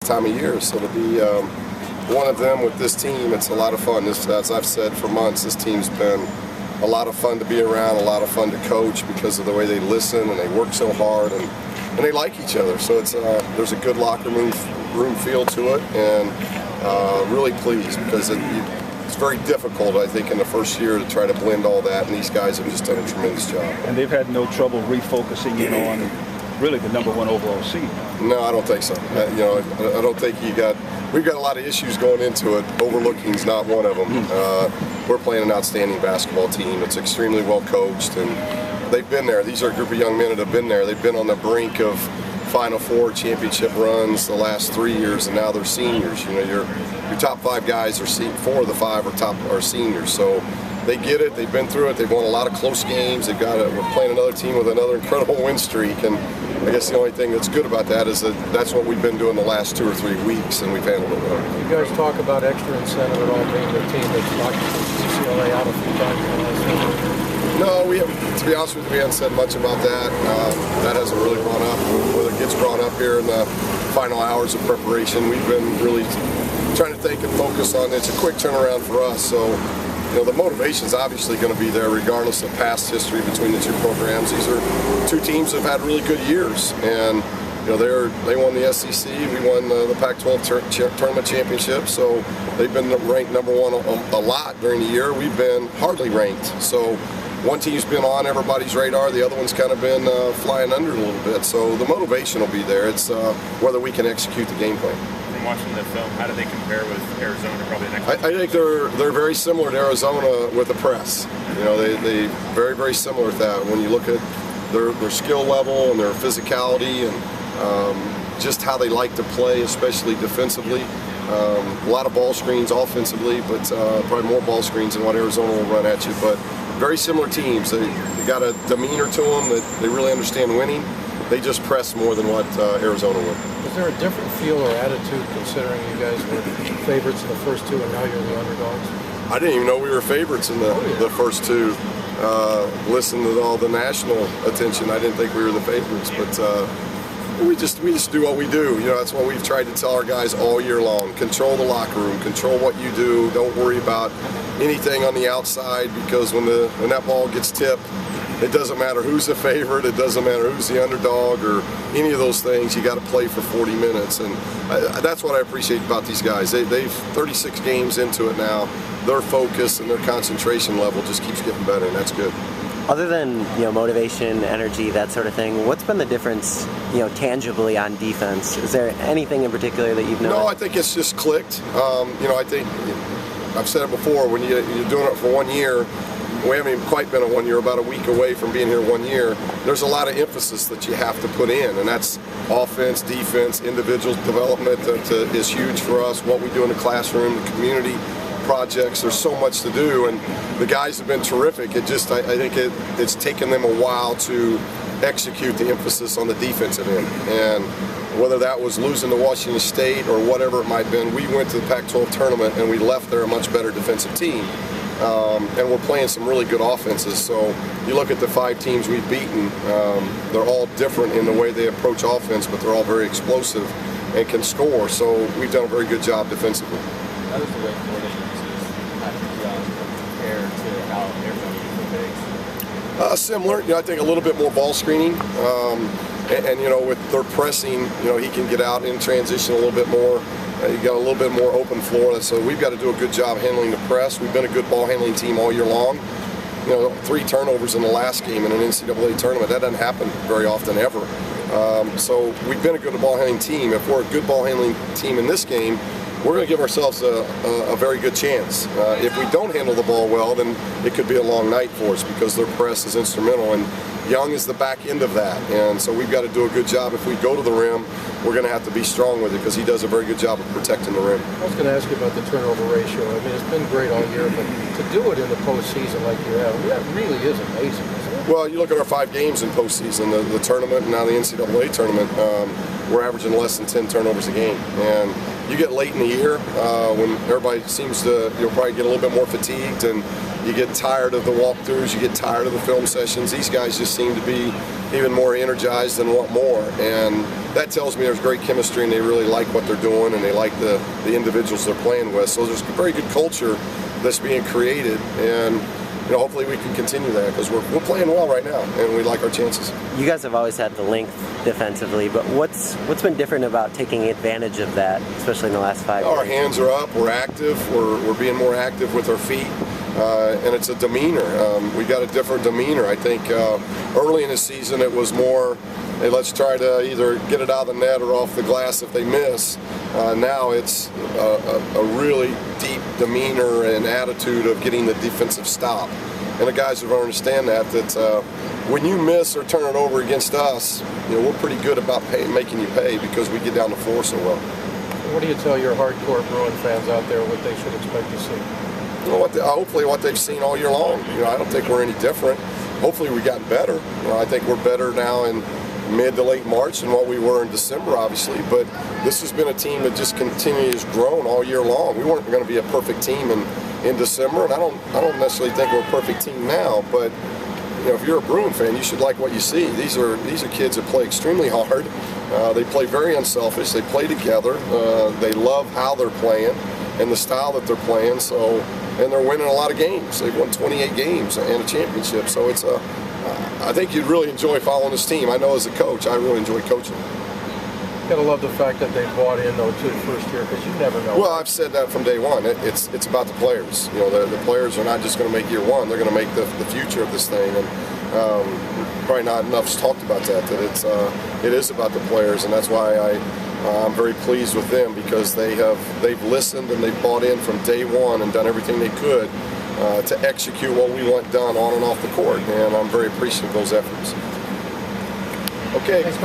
time of year. So to be one of them with this team, it's a lot of fun. As I've said for months, this team's been a lot of fun to be around, a lot of fun to coach because of the way they listen and they work so hard and they like each other. So it's there's a good locker room feel to it, and really pleased because it's very difficult, I think, in the first year to try to blend all that, and these guys have just done a tremendous job. And they've had no trouble refocusing in on really the #1 overall seed. No, I don't think so. I don't think we've got a lot of issues going into it. Overlooking's not one of them. We're playing an outstanding basketball team. It's extremely well coached, and they've been there. These are a group of young men that have been there. They've been on the brink of Final Four championship runs the last 3 years, and now they're seniors. Your top 5 guys are 4 of the 5 are seniors. So they get it. They've been through it. They've won a lot of close games. We're playing another team with another incredible win streak, and I guess the only thing that's good about that is that that's what we've been doing the last 2 or 3 weeks, and we've handled it well. You guys talk about extra incentive at all being the team that's knocked UCLA out a few times in the last year? No, to be honest with you, we haven't said much about that. That hasn't really brought up. Whether it gets brought up here in the final hours of preparation, we've been really trying to think and focus on it's a quick turnaround for us. So, the motivation is obviously going to be there regardless of past history between the two programs. These are two teams that have had really good years, and they won the SEC. We won the Pac-12 tournament championship, so they've been ranked #1 a lot during the year. We've been hardly ranked. So one team's been on everybody's radar, the other one's kind of been flying under a little bit. So the motivation will be there. It's whether we can execute the game plan. From watching the film, how do they compare with Arizona? Probably the next. I think they're very similar to Arizona with the press. They very, very similar with that. When you look at their skill level and their physicality and just how they like to play, especially defensively. A lot of ball screens offensively, but probably more ball screens than what Arizona will run at you. But very similar teams. They got a demeanor to them that they really understand winning. They just press more than what Arizona would. Is there a different feel or attitude considering you guys were favorites in the first 2 and now you're the underdogs? I didn't even know we were favorites in the first 2. Listen to all the national attention. I didn't think we were the favorites, but we just do what we do. That's what we've tried to tell our guys all year long. Control the locker room. Control what you do. Don't worry about anything on the outside, because when that ball gets tipped, it doesn't matter who's the favorite. It doesn't matter who's the underdog or any of those things. You got to play for 40 minutes, and that's what I appreciate about these guys. They've 36 games into it now. Their focus and their concentration level just keeps getting better, and that's good. Other than motivation, energy, that sort of thing, what's been the difference tangibly on defense? Is there anything in particular that you've noticed? No, I think it's just clicked. I think I've said it before. When you're doing it for 1 year, we haven't even quite been at 1 year, about a week away from being here 1 year. There's a lot of emphasis that you have to put in, and that's offense, defense, individual development that is huge for us. What we do in the classroom, the community projects. There's so much to do, and the guys have been terrific. I think it's taken them a while to execute the emphasis on the defensive end, and whether that was losing to Washington State or whatever it might have been, we went to the Pac-12 tournament and we left there a much better defensive team. And we're playing some really good offenses. So you look at the 5 teams we've beaten, they're all different in the way they approach offense, but they're all very explosive and can score. So we've done a very good job defensively. How does the way Florida uses compare to how Arizona uses bigs? Similar. I think a little bit more ball screening. And with their pressing, he can get out in transition a little bit more. You got a little bit more open floor, so we've got to do a good job handling the press. We've been a good ball handling team all year long. 3 turnovers in the last game in an NCAA tournament. That doesn't happen very often ever. So we've been a good ball handling team. If we're a good ball handling team in this game, we're going to give ourselves a very good chance. If we don't handle the ball well, then it could be a long night for us because their press is instrumental. And Young is the back end of that, and so we've got to do a good job. If we go to the rim, we're going to have to be strong with it because he does a very good job of protecting the rim. I was going to ask you about the turnover ratio. I mean, it's been great all year, but to do it in the postseason like you have, that really is amazing, isn't it? Well, you look at our 5 games in postseason, the tournament and now the NCAA tournament, we're averaging less than 10 turnovers a game. And you get late in the year when everybody seems to probably get a little bit more fatigued, and you get tired of the walkthroughs, you get tired of the film sessions. These guys just seem to be even more energized and want more, and that tells me there's great chemistry and they really like what they're doing and they like the individuals they're playing with. So there's a very good culture that's being created, and hopefully we can continue that because we're playing well right now and we like our chances. You guys have always had the length defensively, but what's been different about taking advantage of that, especially in the last 5 years? Our hands are up, we're active, we're being more active with our feet, and it's a demeanor. We got a different demeanor. I think early in the season it was more, hey, let's try to either get it out of the net or off the glass if they miss. Now it's a really deep demeanor and attitude of getting the defensive stop. And the guys have understand that when you miss or turn it over against us, we're pretty good about making you pay because we get down the floor so well. What do you tell your hardcore Bruin fans out there what they should expect to see? Hopefully what they've seen all year long. I don't think we're any different. Hopefully we've gotten better. I think we're better now in mid to late March than what we were in December, obviously, but this has been a team that just continues grown all year long. We weren't going to be a perfect team in December, and I don't necessarily think we're a perfect team now, but if you're a Bruin fan, you should like what you see. These are kids that play extremely hard. They play very unselfish. They play together. They love how they're playing and the style that they're playing. And they're winning a lot of games. They've won 28 games and a championship. So I think you'd really enjoy following this team. I know as a coach, I really enjoy coaching. Gotta love the fact that they bought in though to the first year because you never know. Well, I've said that from day one. It's about the players. The players are not just going to make year one. They're going to make the future of this thing. And probably not enough's talked about that. That it is about the players, and that's why I'm very pleased with them because they've listened and they've bought in from day one and done everything they could to execute what we want done on and off the court. And I'm very appreciative of those efforts. Okay. Thanks,